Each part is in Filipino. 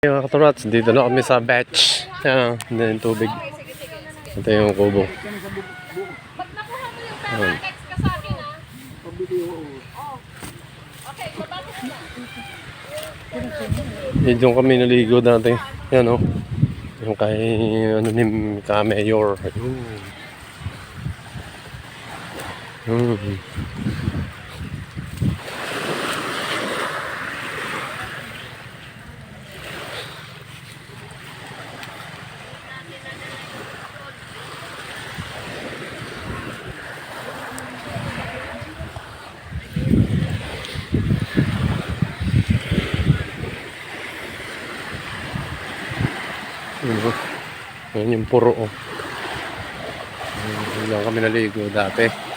Mga katurats, dito na kami sa batch. Yan, hindi yung tubig. Ito yung kubo. Pag nakuha mo yung pera, text ka sa akin, ha? Okay, baba mo na. Diyan kami naligo dati. Yan o. Yung kay anonym ka mayor. Yan yung puro o. Diyan kami naligo dati.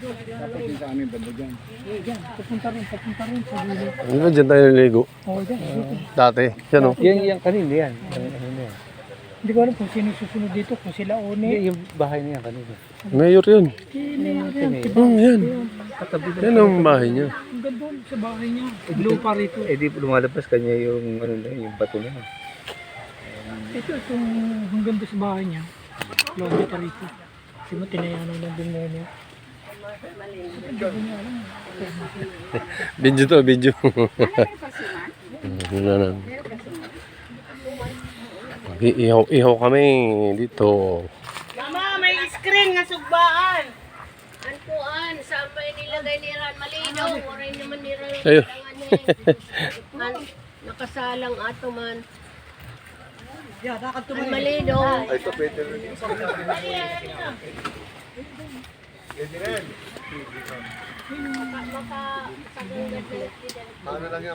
Dapat din sa aming banda dyan. Dyan, papunta rin sa dulo. Ano ba dyan tayo naligo? Oo, dyan. Dati. Yan o. Yan kanina yan. Hindi ko alam kung sino susunod dito, kung sila one. Yung bahay niya kanina. Mayor yun. Yan. Katabi na. Yan ang bahay niya. Ang ganda sa bahay niya. Lupa rito. Eh di lumalabas kanya yung ano na yung bato na yun. Ito, itong hanggang doon sa bahay niya. Lupa rito. Kasi mo, tinayanan lang din niya. Video to, video. Ihaw kami dito. Mama, may screen nga sugbaan. Anpuan, saan ba nilagay ni Ran? Malinaw, oray naman ni Ran. Ayun. Nakasalang ato man. Yeah, dapat Ang malinaw. Ito pwede rin yung Maka, sa kong ano lang yan.